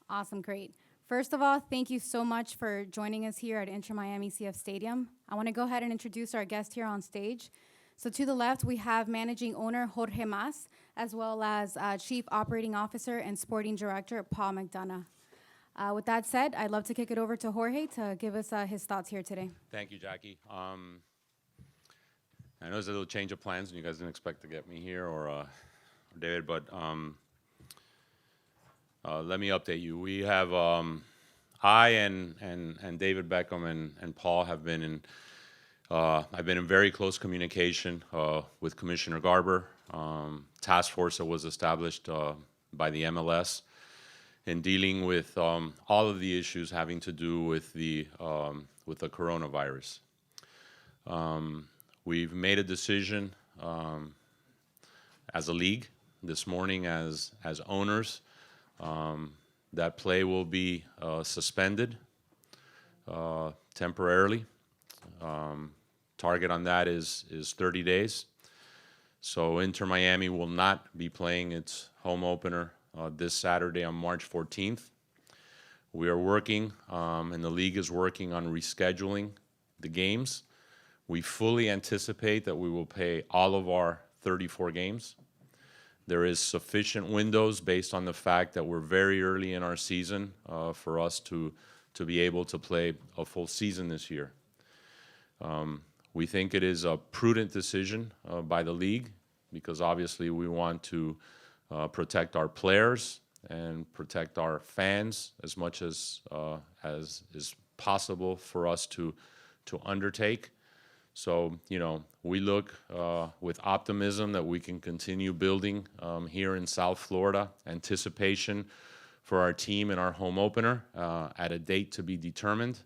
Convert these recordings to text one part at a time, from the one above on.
Awesome, great. First of all, thank you so much for joining us here at Inter Miami CF Stadium. I want to go ahead and introduce our guest here on stage. So to the left, we have managing owner Jorge Mas, as well as Chief Operating Officer and Sporting Director Paul McDonough. With that said, I'd love to kick it over to Jorge to give us his thoughts here today. Thank you, Jackie. I know there's a little change of plans, and you guys didn't expect to get me here or David, but let me update you. We have I and David Beckham and Paul have been in. I've been in very close communication with Commissioner Garber, task force that was established by the MLS in dealing with all of the issues having to do with the coronavirus. We've made a decision as a league this morning as owners that play will be suspended temporarily. Target on that is 30 days. So Inter Miami will not be playing its home opener this Saturday on March 14th. We are working, and the league is working on rescheduling the games. We fully anticipate that we will play all of our 34 games. There is sufficient windows based on the fact that we're very early in our season for us to be able to play a full season this year. We think it is a prudent decision by the league because obviously we want to protect our players and protect our fans as much as is possible for us to undertake. So, we look with optimism that we can continue building here in South Florida, anticipation for our team in our home opener at a date to be determined.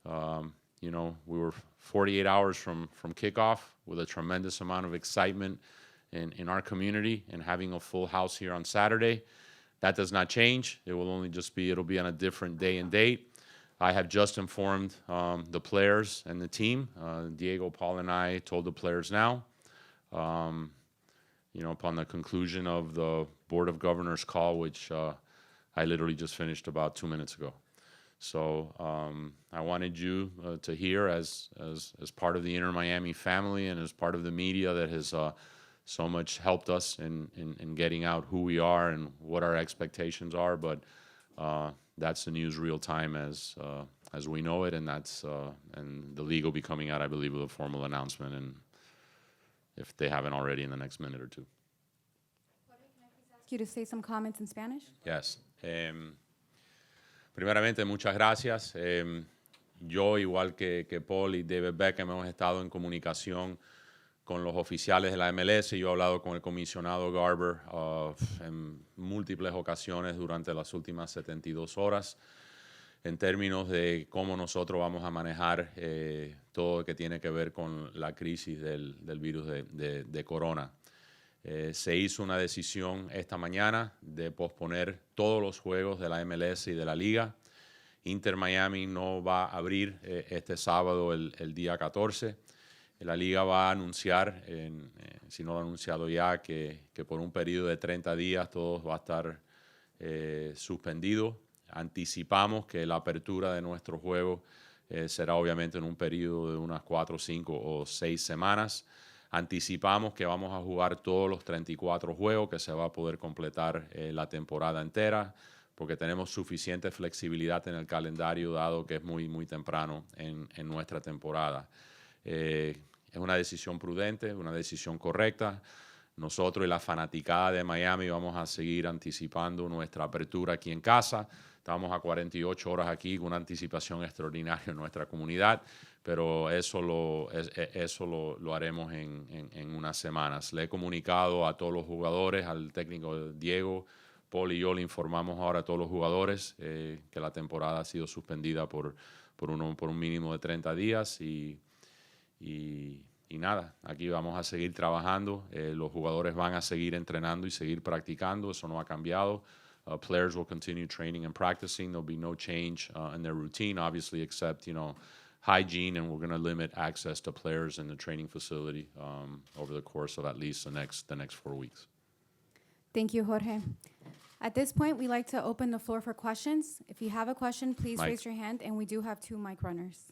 We were 48 hours from kickoff with a tremendous amount of excitement in our community and having a full house here on Saturday. That does not change. It'll be on a different day and date. I have just informed the players and the team. Diego, Paul, and I told the players now. Upon the conclusion of the Board of Governors call, which I literally just finished about 2 minutes ago. So I wanted you to hear as part of the Inter Miami family and as part of the media that has so much helped us in getting out who we are and what our expectations are. But that's the news real time as we know it, and and the league will be coming out, I believe, with a formal announcement, and if they haven't already, in the next minute or two. Jorge, can I please ask you to say some comments in Spanish? Yes. Primeramente, muchas gracias. Yo, igual que Paul y David Beckham, hemos estado en comunicación con los oficiales de la MLS. Yo he hablado con el comisionado Garber en múltiples ocasiones durante las últimas 72 horas en términos de cómo nosotros vamos a manejar todo lo que tiene que ver con la crisis del virus de corona. Se hizo una decisión esta mañana de posponer todos los juegos de la MLS y de la Liga. Inter Miami no va a abrir este sábado el día 14. La Liga va a anunciar, si no lo ha anunciado ya, que por un periodo de 30 días todo va a estar suspendido. Anticipamos que la apertura de nuestro juego será obviamente en un periodo de unas 4, 5 o 6 semanas. Anticipamos que vamos a jugar todos los 34 juegos, que se va a poder completar la temporada entera, porque tenemos suficiente flexibilidad en el calendario, dado que es muy, muy temprano en nuestra temporada. Es una decisión prudente, una decisión correcta. Nosotros y la fanaticada de Miami vamos a seguir anticipando nuestra apertura aquí en casa. Estamos a 48 horas aquí con una anticipación extraordinaria en nuestra comunidad, pero eso lo haremos en unas semanas. Le he comunicado a todos los jugadores, al técnico Diego, Paul y yo le informamos ahora a todos los jugadores que la temporada ha sido suspendida por un mínimo de 30 días y nada, aquí vamos a seguir trabajando. Los jugadores van a seguir entrenando y seguir practicando. Eso no ha cambiado. Players will continue training and practicing. There'll be no change in their routine, obviously, except, hygiene, and we're going to limit access to players in the training facility over the course of at least the next 4 weeks. Thank you, Jorge. At this point, we like to open the floor for questions. If you have a question, please Mike. raise your hand, and we do have 2 mic runners.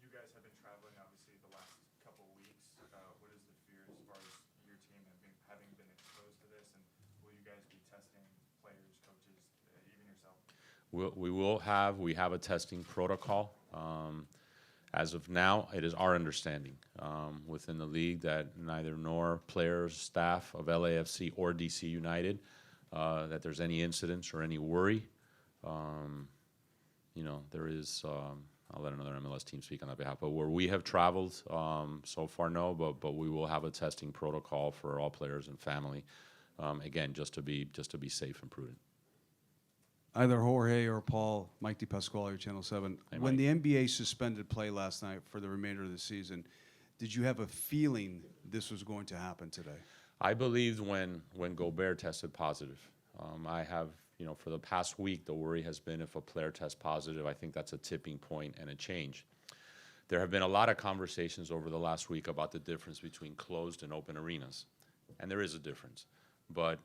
You guys have been traveling, obviously, the last couple of weeks. What is the fear as far as your team having been exposed to this, and will you guys be testing players, coaches, even yourself? We have a testing protocol. As of now, it is our understanding within the league that neither nor players, staff of LAFC or DC United, that there's any incidents or any worry. There is, I'll let another MLS team speak on that behalf, but where we have traveled, so far, no, but we will have a testing protocol for all players and family, again, just to be safe and prudent. Either Jorge or Paul, Mike DePasquale, Channel 7. Hey, When Mike. the NBA suspended play last night for the remainder of the season, did you have a feeling this was going to happen today? I believed when Gobert tested positive. I have, for the past week, the worry has been if a player tests positive, I think that's a tipping point and a change. There have been a lot of conversations over the last week about the difference between closed and open arenas, and there is a difference. But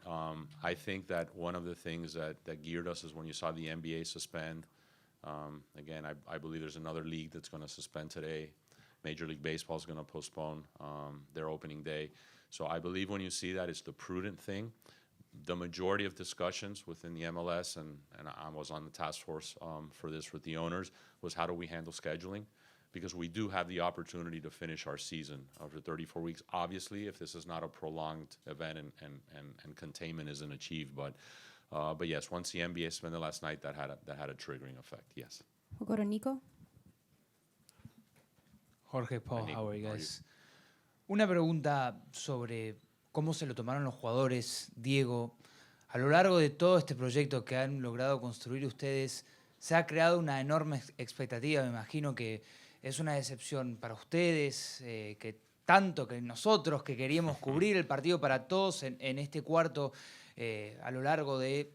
I think that one of the things that geared us is when you saw the NBA suspend. Again, I believe there's another league that's going to suspend today. Major League Baseball is going to postpone their opening day. So I believe when you see that, it's the prudent thing. The majority of discussions within the MLS, and I was on the task force for this with the owners, was how do we handle scheduling? Because we do have the opportunity to finish our season after 34 weeks. Obviously, if this is not a prolonged event and containment isn't achieved, but yes, once the NBA suspended last night, that had a triggering effect. Yes. We'll go to Nico. Jorge, Paul, Nico, how are you how are guys? Una pregunta sobre cómo se lo tomaron los jugadores, Diego. A lo largo de todo este proyecto que han logrado construir ustedes, se ha creado una enorme expectativa. Me imagino que es una decepción para ustedes, que tanto que nosotros que queríamos cubrir el partido para todos en este cuarto a lo largo de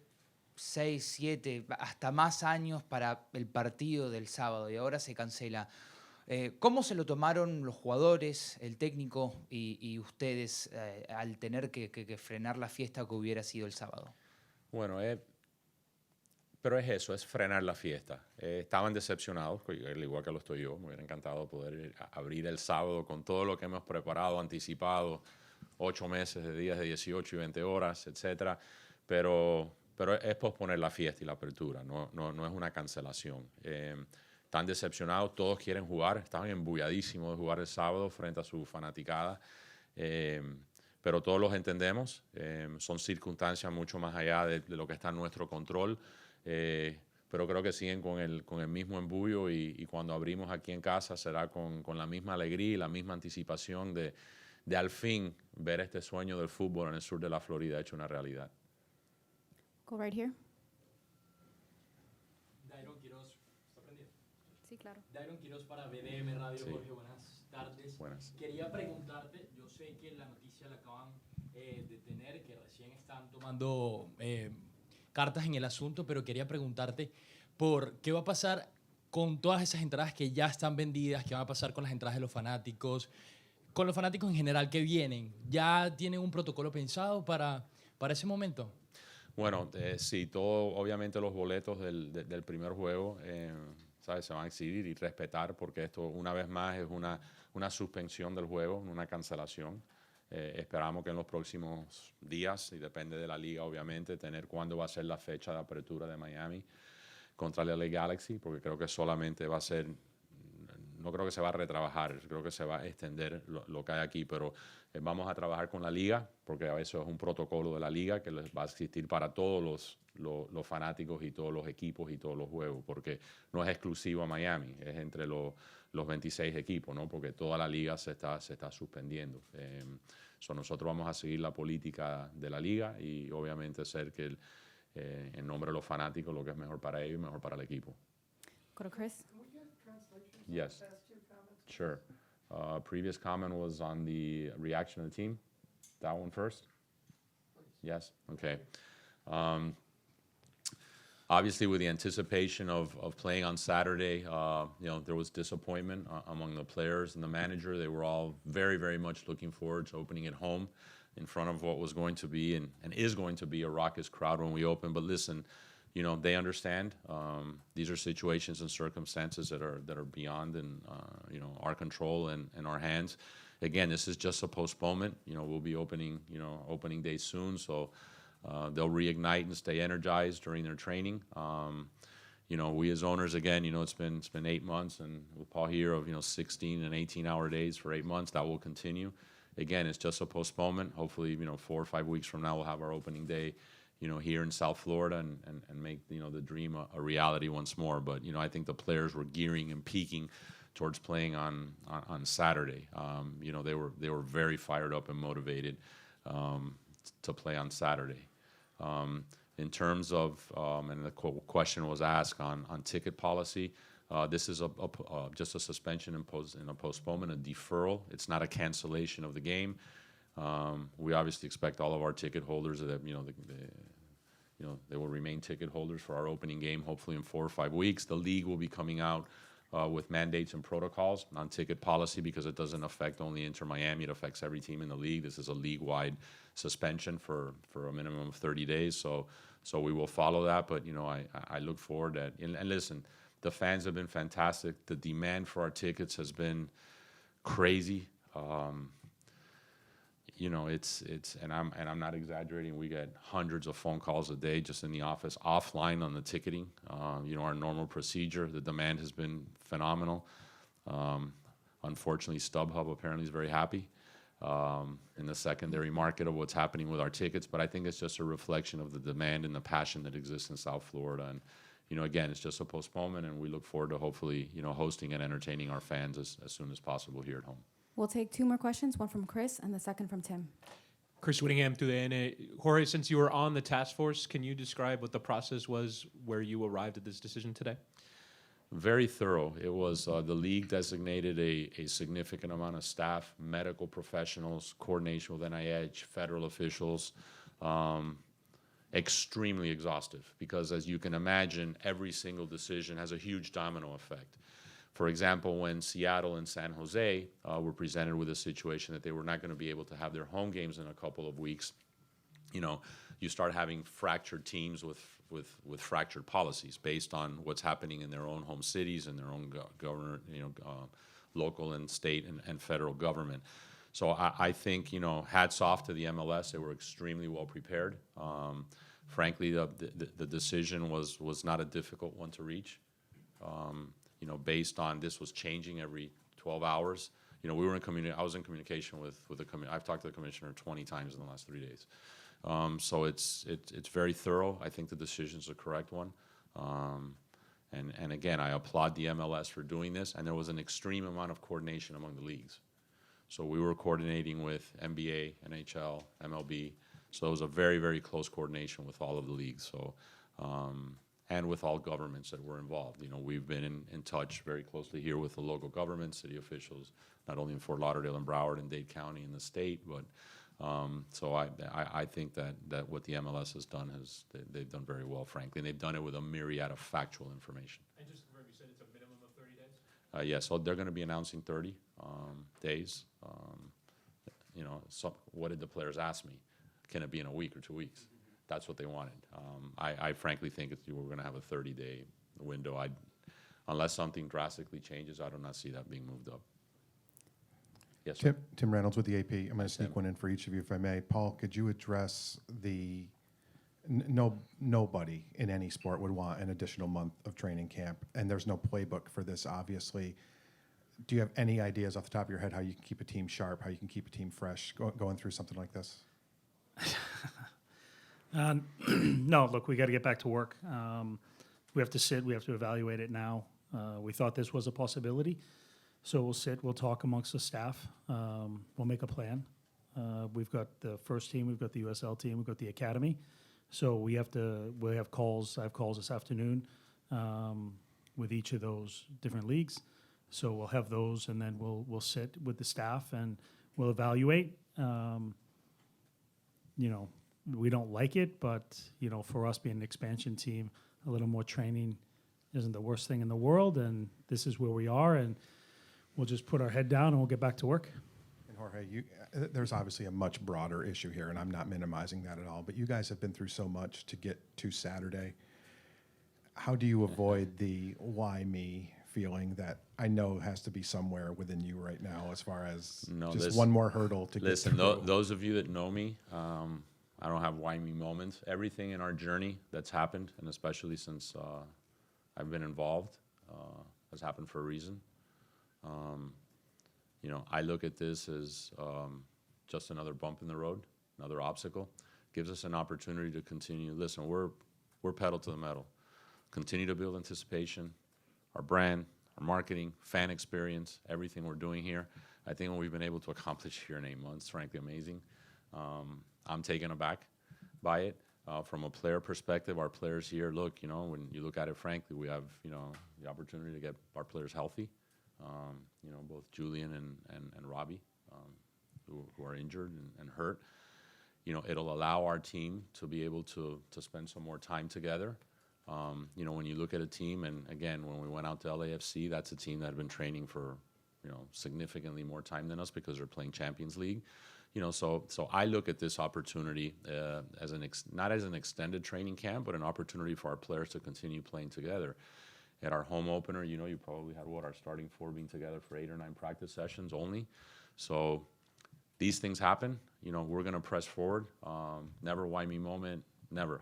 6, 7, hasta más años para el partido del sábado, y ahora se cancela. ¿Cómo se lo tomaron los jugadores, el técnico y ustedes al tener que frenar la fiesta que hubiera sido el sábado? Bueno, pero es eso, es frenar la fiesta. Estaban decepcionados, al igual que lo estoy yo. Me hubiera encantado poder abrir el sábado con todo lo que hemos preparado, anticipado, 8 meses de días de 18 y 20 horas, etcétera. Pero es posponer la fiesta y la apertura, no es una cancelación. Están decepcionados, todos quieren jugar, estaban embulladísimos de jugar el sábado frente a su fanaticada. Pero todos los entendemos, son circunstancias mucho más allá de lo que está en nuestro control. Pero creo que siguen con el mismo embullo y cuando abrimos aquí en casa será con la misma alegría y la misma anticipación de al fin ver este sueño del fútbol en el sur de la Florida hecho una realidad. Go right here. Dairon Quiroz, ¿está prendido? Sí, claro. Dairon Quiroz para BDM Radio. Sí. Jorge, buenas tardes. Buenas. Quería preguntarte, yo sé que la noticia la acaban de tener, que recién están tomando cartas en el asunto, pero quería preguntarte por qué va a pasar con todas esas entradas que ya están vendidas, qué va a pasar con las entradas de los fanáticos, con los fanáticos en general que vienen. ¿Ya tienen un protocolo pensado para ese momento? Bueno, sí, obviamente los boletos del primer juego ¿sabes? Se van a exhibir y respetar porque esto una vez más es una suspensión del juego, una cancelación. Esperamos que en los próximos días, y depende de la liga obviamente, tener cuándo va a ser la fecha de apertura de Miami contra el LA Galaxy, porque creo que solamente va a ser, no creo que se va a retrabajar, creo que se va a extender lo que hay aquí, pero vamos a trabajar con la liga, porque eso es un protocolo de la liga que les va a existir para todos los fanáticos y todos los equipos y todos los juegos, porque no es exclusivo a Miami, es entre los 26 equipos, ¿no? Porque toda la liga se está suspendiendo. Nosotros vamos a seguir la política de la liga y obviamente hacer que en nombre de los fanáticos lo que es mejor para ellos y mejor para el equipo. Go to Chris. Yes. Sure. Previous comment was on the reaction of the team. That one first? Yes? Okay. Obviously, with the anticipation of playing on Saturday, there was disappointment among the players and the manager. They were all very, very much looking forward to opening at home. in front of what was going to be and is going to be a raucous crowd when we open. But listen, they understand. These are situations and circumstances that are beyond our control and our hands. Again, this is just a postponement. We'll be opening day soon, so they'll reignite and stay energized during their training. We as owners, again, it's been 8 months, and with Paul here of 16 and 18-hour days for 8 months, that will continue. Again, it's just a postponement. Hopefully, 4 or 5 weeks from now, we'll have our opening day, here in South Florida and make the dream a reality once more. But I think the players were gearing and peaking towards playing on Saturday. They were very fired up and motivated to play on Saturday. In terms of, and the question was asked on ticket policy, this is just a suspension and a postponement, a deferral. It's not a cancellation of the game. We obviously expect all of our ticket holders that they will remain ticket holders for our opening game, hopefully in 4 or 5 weeks. The league will be coming out with mandates and protocols on ticket policy because it doesn't affect only Inter Miami. It affects every team in the league. This is a league-wide suspension for a minimum of 30 days. So we will follow that. But I look forward to and listen, the fans have been fantastic. The demand for our tickets has been crazy. I'm not exaggerating. We get hundreds of phone calls a day just in the office, offline on the ticketing. Our normal procedure. The demand has been phenomenal. Unfortunately, StubHub apparently is very happy in the secondary market of what's happening with our tickets. But I think it's just a reflection of the demand and the passion that exists in South Florida. And again, it's just a postponement, and we look forward to hopefully hosting and entertaining our fans as soon as possible here at home. We'll take 2 more questions, one from Chris and the second from Tim. Chris Whittingham, TUDN. Jorge, since you were on the task force, can you describe what the process was where you arrived at this decision today? Very thorough. It was the league designated a significant amount of staff, medical professionals, coordination with NIH, federal officials, extremely exhaustive because, as you can imagine, every single decision has a huge domino effect. For example, when Seattle and San Jose were presented with a situation that they were not going to be able to have their home games in a couple of weeks, you start having fractured teams with fractured policies based on what's happening in their own home cities and their own local and state and federal government. So I think, hats off to the MLS. They were extremely well prepared. Frankly, the decision was not a difficult one to reach. Based on this was changing every 12 hours. I was in communication with the commissioner. I've talked to the commissioner 20 times in the last 3 days. So it's very thorough. I think the decision's the correct one. And again, I applaud the MLS for doing this. And there was an extreme amount of coordination among the leagues. So we were coordinating with NBA, NHL, MLB. So it was a very, very close coordination with all of the leagues. So, and with all governments that were involved. We've been in touch very closely here with the local government, city officials, not only in Fort Lauderdale and Broward and Dade County in the state, but so I think that what the MLS has done they've done very well, frankly, and they've done it with a myriad of factual information. And just to confirm, you said it's a minimum of 30 days? Yes, so they're going to be announcing 30 days. So what did the players ask me? Can it be in a week or 2 weeks? That's what they wanted. I frankly think we're going to have a 30-day window. Unless something drastically changes, I do not see that being moved up. Yes, sir. Tim Reynolds with the AP. I'm going to sneak one in for each of you, if I may. Paul, could you address nobody in any sport would want an additional month of training camp, and there's no playbook for this, obviously. Do you have any ideas off the top of your head how you can keep a team sharp, how you can keep a team fresh going through something like this? No, look, we got to get back to work. We have to sit, we have to evaluate it now. We thought this was a possibility. So we'll sit, we'll talk amongst the staff. We'll make a plan. We've got the first team, we've got the USL team, we've got the academy. So we have calls, I have calls this afternoon with each of those different leagues. So we'll have those, and then we'll sit with the staff and we'll evaluate. We don't like it, but, for us being an expansion team, a little more training isn't the worst thing in the world, and this is where we are, and we'll just put our head down and we'll get back to work. And Jorge, there's obviously a much broader issue here, and I'm not minimizing that at all, but you guys have been through so much to get to Saturday. How do you avoid the why me feeling that I know has to be somewhere within you right now as far as one more hurdle to get through? Those of you that know me, I don't have why me moments. Everything in our journey that's happened, and especially since I've been involved, has happened for a reason. I look at this as just another bump in the road, another obstacle. Gives us an opportunity to continue. Listen, we're pedal to the metal. Continue to build anticipation, our brand, our marketing, fan experience, everything we're doing here. I think what we've been able to accomplish here in 8 months, frankly, amazing. I'm taken aback by it. From a player perspective, our players here, look, when you look at it, frankly, we have, the opportunity to get our players healthy. Both Julian and Robbie, who are injured and hurt. It'll allow our team to be able to spend some more time together. When you look at a team, and again, when we went out to LAFC, that's a team that had been training for, significantly more time than us because they're playing Champions League. So I look at this opportunity as not as an extended training camp, but an opportunity for our players to continue playing together. At our home opener, you probably had our starting four being together for 8 or 9 practice sessions only. So these things happen. We're going to press forward. Never why me moment. Never.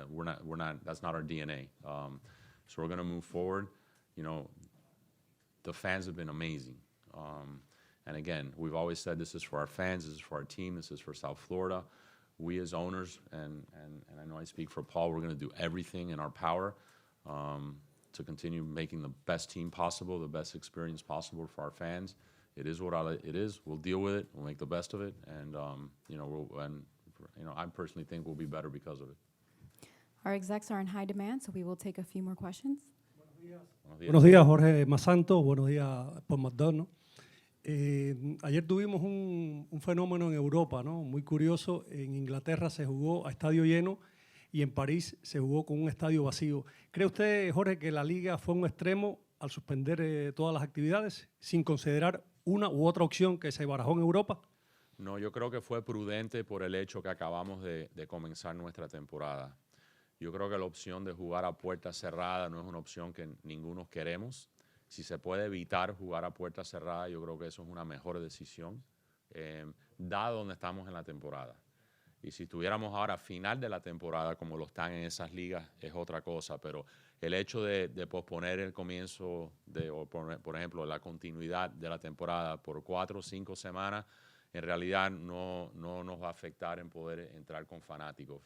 We're not. That's not our DNA. So we're going to move forward. The fans have been amazing. And again, we've always said this is for our fans. This is for our team. This is for South Florida. We as owners, and I know I speak for Paul, we're going to do everything in our power to continue making the best team possible, the best experience possible for our fans. It is what it is. We'll deal with it. We'll make the best of it. And, I personally think we'll be better because of it. Our execs are in high demand, so we will take a few more questions. Buenos días, Jorge Mas Santos. Buenos días, Paul McDonough. Ayer tuvimos un fenómeno en Europa, ¿no? Muy curioso. En Inglaterra se jugó a estadio lleno y en París se jugó con un estadio vacío. ¿Cree usted, Jorge, que la Liga fue un extremo al suspender todas las actividades sin considerar una u otra opción que se barajó en Europa? No, yo creo que fue prudente por el hecho que acabamos de comenzar nuestra temporada. Yo creo que la opción de jugar a puerta cerrada no es una opción que ninguno queremos. Si se puede evitar jugar a puerta cerrada, yo creo que eso es una mejor decisión, dado donde estamos en la temporada. Y si estuviéramos ahora a final de la temporada, como lo están en esas ligas, es otra cosa. Pero el hecho de posponer el comienzo, por ejemplo, la continuidad de la temporada por 4 o 5 semanas, en realidad no nos va a afectar en poder entrar con fanáticos.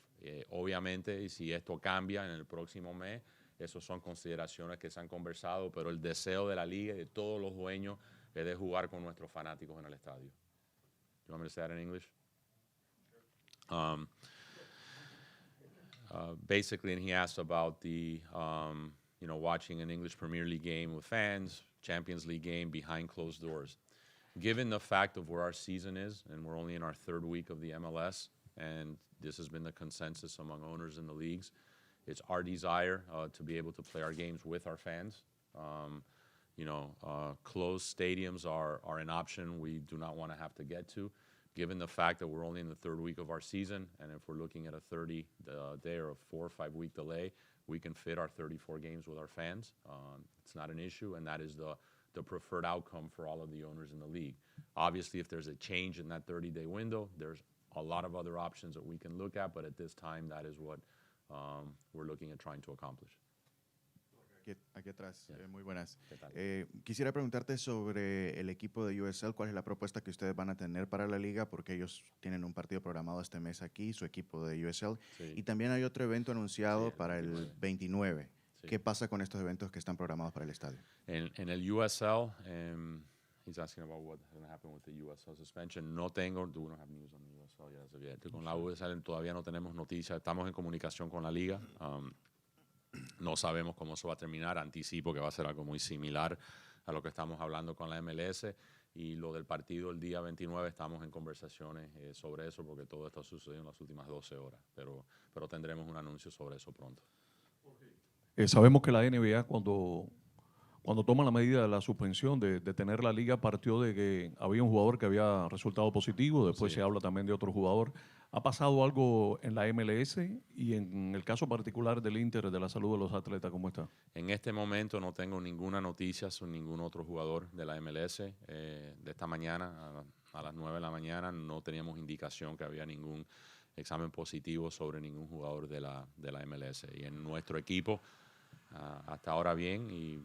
Obviamente, y si esto cambia en el próximo mes, esas son consideraciones que se han conversado, pero el deseo de la liga y de todos los dueños es de jugar con nuestros fanáticos en el estadio. You want me to say that in English? Basically, and he asked about the, watching an English Premier League game with fans, Champions League game behind closed doors. Given the fact of where our season is, and we're only in our 3rd week of the MLS, and this has been the consensus among owners in the leagues, it's our desire to be able to play our games with our fans. Closed stadiums are an option we do not want to have to get to. Given the fact that we're only in the 3rd week of our season, and if we're looking at a 30-day or a 4 or 5 week delay, we can fit our 34 games with our fans. It's not an issue, and that is the preferred outcome for all of the owners in the league. Obviously, if there's a change in that 30-day window, there's a lot of other options that we can look at, but at this time, that is what we're looking at trying to accomplish. Aquí atrás, Yeah. muy buenas. ¿Qué tal? Quisiera preguntarte sobre el equipo de USL, cuál es la propuesta que ustedes van a tener para la liga, porque ellos tienen un partido programado este mes aquí, su equipo de USL, Sí. y también hay otro evento anunciado Sí, el para el 29. Sí. ¿Qué pasa con estos eventos que están programados para el estadio? En el USL, he's asking about what's going to happen with the USL suspension. We don't have news on the USL yet as of yet. Con la USL todavía no tenemos noticias. Estamos en comunicación con la liga. No sabemos cómo eso va a terminar. Anticipo que va a ser algo muy similar a lo que estamos hablando con la MLS. Y lo del partido el día 29, estamos en conversaciones sobre eso, porque todo esto sucedió en las últimas 12 horas. Pero tendremos un anuncio sobre eso pronto. Sabemos que la NBA, cuando Cuando toman la medida de la suspensión, de tener la liga, partió de que había un jugador que había resultado positivo, después Sí. se habla también de otro jugador. ¿Ha pasado algo en la MLS y en el caso particular del Inter, de la salud de los atletas, cómo está? En este momento no tengo ninguna noticia sobre ningún otro jugador de la MLS. De esta mañana, a las 9 de la mañana, no teníamos indicación que había ningún examen positivo sobre ningún jugador de la MLS. Y en nuestro equipo, hasta ahora bien, y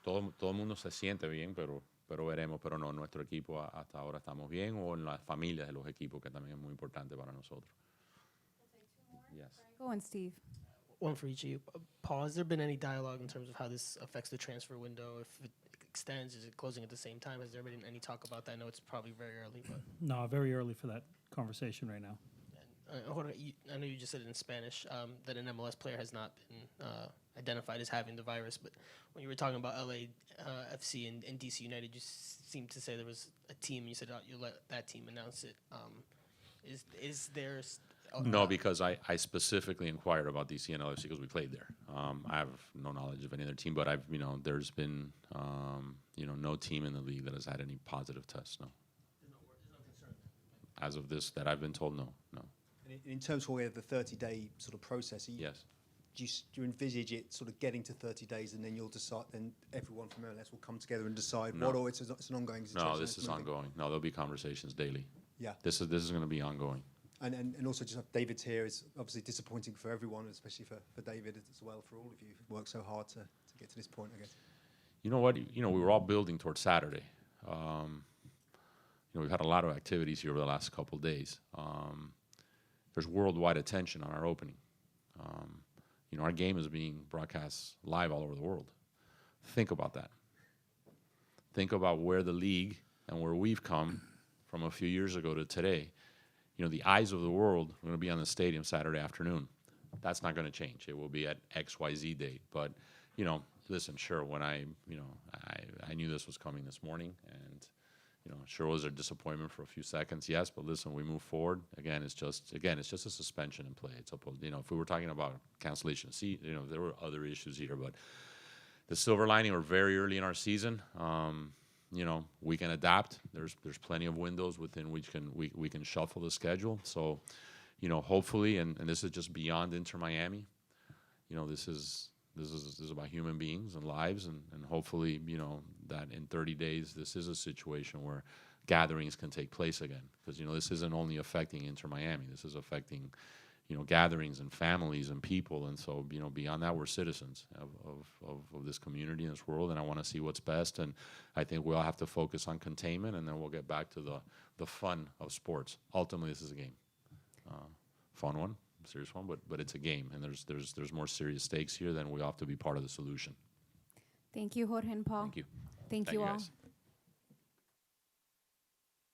todo el mundo se siente bien, pero veremos. Pero no, en nuestro equipo hasta ahora estamos bien, o en las familias de los equipos, que también es muy importante para nosotros. Yes. Go on, Steve. One for each of you. Paul, has there been any dialogue in terms of how this affects the transfer window? If it extends, is it closing at the same time? Has there been any talk about that? I know it's probably very early, but No, very early for that conversation right now. Jorge, I know you just said it in Spanish that an MLS player has not been identified as having the virus, but when you were talking about LA FC and DC United, you seemed to say there was a team. You said you let that team announce it. Is there? No, because I specifically inquired about DC and LFC because we played there. I have no knowledge of any other team, but there's been, no team in the league that has had any positive tests. No. There's no concern. As of this, that I've been told, no. And in terms of the 30-day sort of process, Yes. do you envisage it sort of getting to 30 days and then you'll decide, then everyone from MLS will come together and decide No. what, or it's an ongoing situation? No, this is ongoing. No, there'll be conversations daily. Yeah. This is going to be ongoing. And also just have David's here is obviously disappointing for everyone, especially for David as well, for all of you who've worked so hard to get to this point, I guess. You know what? We were all building towards Saturday. We've had a lot of activities here over the last couple of days. There's worldwide attention on our opening. Our game is being broadcast live all over the world. Think about that. Think about where the league and where we've come from a few years ago to today. The eyes of the world are going to be on the stadium Saturday afternoon. That's not going to change. It will be at XYZ date. But, listen, sure, when I knew this was coming this morning, and, sure was a disappointment for a few seconds, yes, but listen, we move forward. Again, it's just a suspension in play. It's if we were talking about cancellation, there were other issues here, but the silver lining, we're very early in our season. We can adapt. There's plenty of windows within which we can shuffle the schedule. So, hopefully, and this is just beyond Inter Miami. This is about human beings and lives, and hopefully, that in 30 days this is a situation where gatherings can take place again. Because this isn't only affecting Inter Miami. This is affecting gatherings and families and people. And so, beyond that, we're citizens of this community and this world, and I want to see what's best. And I think we all have to focus on containment, and then we'll get back to the fun of sports. Ultimately, this is a game. Fun one, serious one, but it's a game, and there's more serious stakes here. Then we all have to be part of the solution. Thank you, Jorge and Paul. Thank you. Thank you all. Guys.